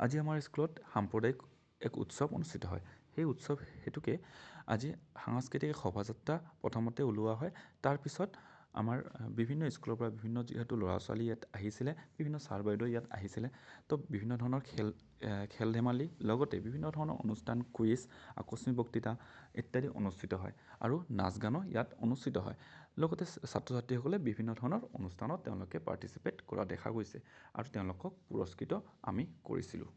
আজি আমাৰ স্কুলত সাম্প্ৰদায়িক এক উৎসৱ অনুষ্ঠিত হয়। সেই উৎসৱ হেতুকে আজি সাংস্কৃতিক শোভাযাত্ৰা প্ৰথমতে ওলোৱা হয়। তাৰপিছত আমাৰ বিভিন্ন স্কুলৰ পৰা বিভিন্ন যিহেতু ল'ৰা ছোৱালী ইয়াত আহিছিলে, বিভিন্ন ছাৰ বাইদেউ ইয়াত আহিছিলে, তো বিভিন্ন ধৰণৰ খেল ধেমালি লগতে বিভিন্ন ধৰণৰ অনুষ্ঠান, কুইজ, আকস্মিক বক্তৃতা ইত্যাদি অনুষ্ঠিত হয় আৰু নাচ গানো ইয়াত অনুষ্ঠিত হয়। লগতে ছাত্ৰ ছাত্ৰীসকলে বিভিন্ন ধৰণৰ অনুষ্ঠানত তেওঁলোকে পাৰ্টিচিপেট কৰা দেখা গৈছে আৰু তেওঁলোকক পুৰস্কৃত আমি কৰিছিলোঁ।